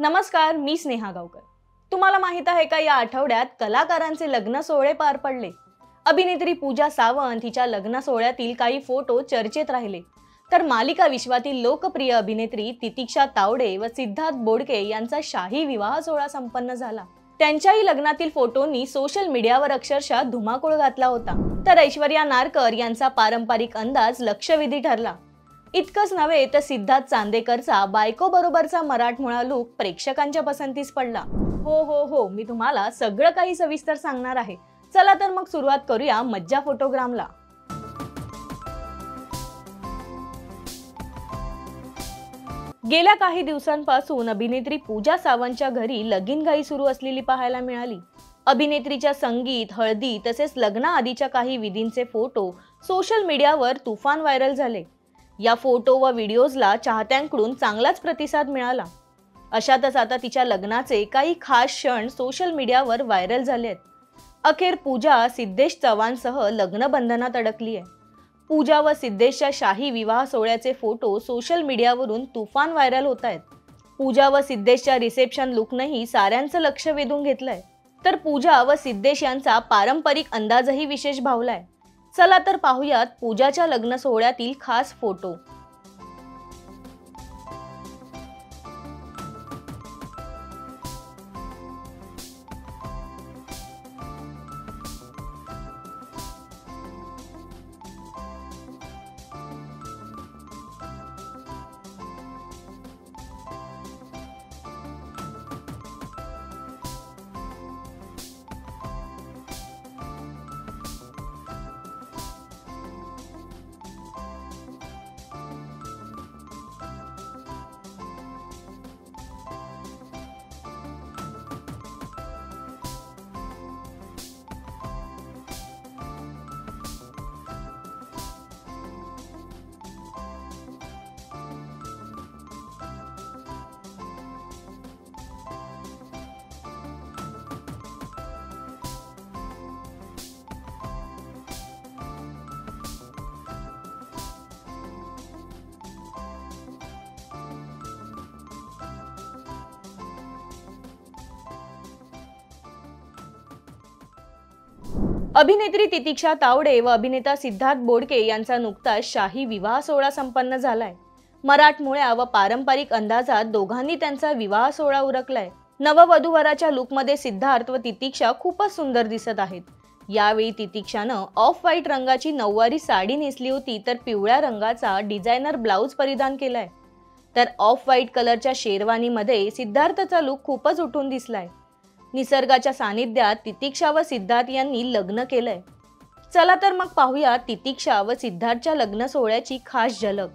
नमस्कार, मी स्नेहा गावकर। तुम्हाला माहित आहे का, या आठवड्यात कलाकारांचे लग्न सोहळे पार पडले। अभिनेत्री पूजा सावंत हिच्या लग्न सोहळ्यातील काही फोटो चर्चेत राहिले, तर मालिका विश्वातील लोकप्रिय अभिनेत्री तितिक्षा तावडे व सिद्धार्थ बोडके यांचा शाही विवाह सोहळा संपन्न झाला। त्यांच्याही लग्नातील फोटोंनी सोशल मीडियावर अक्षरशः धुमाकूळ घातला होता। तर ऐश्वर्या नारकर यांचा पारंपरिक अंदाज लक्षवेधी ठरला। इतकंच नव्हे तर सिद्धार्थ चांदेकरचा बायको बरोबरचा मराठमोळा लूक प्रेक्षकांच्या पसंतीस पडला। हो, मी तुम्हाला सगळं काही सविस्तर सांगणार आहे। चला तर मग सुरुवात करूया मज्जा फोटोग्रामला। गेल्या काही दिवसांपासून अभिनेत्री पूजा सावंतच्या घरी लगीनघाई सुरू असलेली पाहायला मिळाली। अभिनेत्रीच्या संगीत, हळदी तसेच लग्नाआधीच्या काही विधींचे फोटो सोशल मीडियावर तुफान व्हायरल झाले। या फोटो व व्हिडिओजला चाहत्यांकडून चांगलाच प्रतिसाद मिळाला। अशातच आता तिच्या लग्नाचे काही खास क्षण सोशल मीडियावर व्हायरल झाले आहेत। अखेर पूजा सिद्धेश चव्हाणसह लग्न बंधनात अडकली आहे। पूजा व सिद्धेशच्या शाही विवाह सोहळ्याचे फोटो सोशल मीडियावरून तुफान व्हायरल होत आहेत। पूजा व सिद्धेशच्या रिसेप्शन लुकनंही साऱ्यांचं लक्ष वेधून घेतलंय। तर पूजा व सिद्धेश यांचा पारंपरिक अंदाजही विशेष भावलाय। चला तर पाहूयात पूजाच्या लग्न सोहळ्यातील खास फोटो। अभिनेत्री तितिक्षा तावडे व अभिनेता सिद्धार्थ बोडके यांचा नुकताच शाही विवाह सोहळा संपन्न झालाय। मराठमोळ्या व पारंपरिक अंदाजात दोघांनी त्यांचा विवाह सोहळा उरकलाय। नववधूवराच्या लुकमध्ये सिद्धार्थ व तितिक्षा खूपच सुंदर दिसत आहेत। यावेळी तितिक्षानं ऑफ व्हाईट रंगाची नऊवारी साडी नेसली होती, तर पिवळ्या रंगाचा डिझायनर ब्लाउज परिधान केलाय। तर ऑफ व्हाईट कलरच्या शेरवानीमध्ये सिद्धार्थचा लुक खूपच उठून दिसलाय। निसर्गाच्या सानिध्यात तितिक्षा व सिद्धार्थ यांनी लग्न केलंय। चला तर मग पाहूया तितिक्षा व सिद्धार्थच्या लग्न सोहळ्याची खास झलक।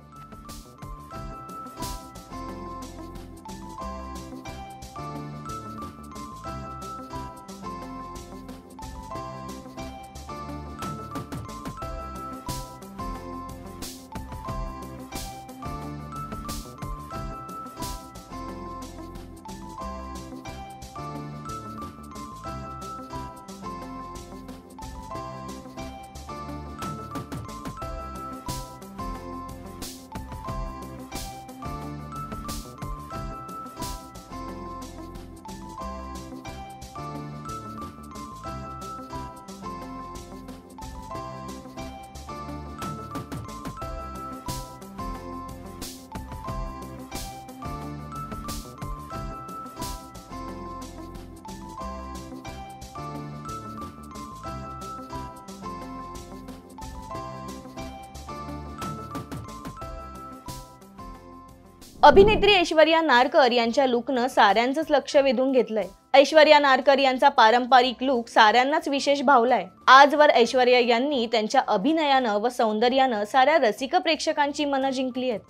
अभिनेत्री ऐश्वर्या नारकर यांच्या लुकनं साऱ्यांचंच लक्ष वेधून घेतलंय। ऐश्वर्या नारकर यांचा पारंपरिक लुक साऱ्यांनाच विशेष भावलाय। आजवर ऐश्वर्या यांनी त्यांच्या अभिनयानं व सौंदर्यानं साऱ्या रसिक प्रेक्षकांची मनं जिंकली आहेत।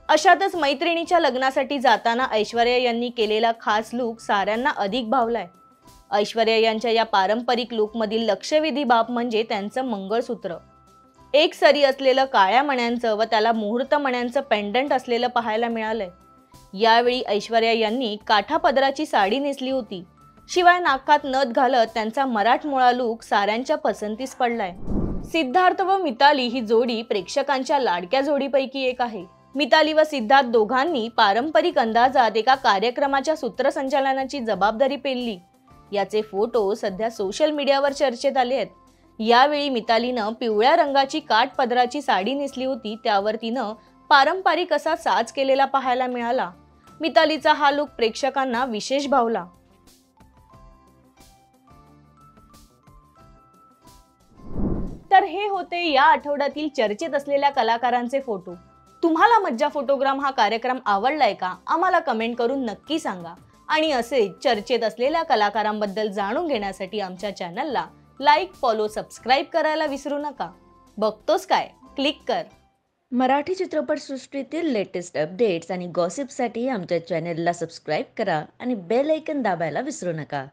अशातच मैत्रिणीच्या लग्नासाठी जाताना ऐश्वर्या यांनी केलेला खास लुक साऱ्यांना अधिक भावलाय। ऐश्वर्या यांच्या या पारंपरिक लुकमधील लक्षवेधी बाब म्हणजे त्यांचं मंगळसूत्र। एक सरी असलेलं काळ्या मण्यांचं व त्याला मुहूर्त मण्यांचं पेंडंट असलेलं पाहायला मिळालंय। यावेळी ऐश्वर्या यांनी काठा पदराची साडी नेसली होती। शिवाय नाकात नथ घालत त्यांचा मराठमोळा लूक साऱ्यांच्या पसंतीस पडलाय। सिद्धार्थ व मिताली ही जोडी प्रेक्षकांच्या लाडक्या जोडीपैकी एक आहे। मिताली व सिद्धार्थ दोघांनी पारंपरिक अंदाजात एका कार्यक्रमाच्या सूत्रसंचालनाची जबाबदारी पेलली. याचे फोटो सध्या सोशल मीडियावर चर्चेत आले आहेत. यावेळी मितालीनं पिवळ्या रंगाची काठपदराची साडी नेसली होती. त्यावर तिनं पारंपरिक असा साज केलेला पाहायला मिळाला. मितालीचा हा लुक प्रेक्षकांना विशेष भावला. तर हे होते या आठवड्यातील चर्चेत असलेल्या कलाकारांचे फोटो. तुम्हाला मज्जा फोटोग्राम हा कार्यक्रम आवडलाय का? आम्हाला कमेंट करून नक्की सांगा. आणि असे चर्चेत असलेल्या कलाकारांबद्दल जाणून घेण्यासाठी आमच्या चॅनलला लाईक, फॉलो, सबस्क्राईब करायला विसरू नका. बघतोस काय? क्लिक कर. मराठी चित्रपटसृष्टीतील लेटेस्ट अपडेट्स आणि गॉसिपसाठी आमच्या चॅनेलला सबस्क्राईब करा आणि बेल ऐकन दाबायला विसरू नका.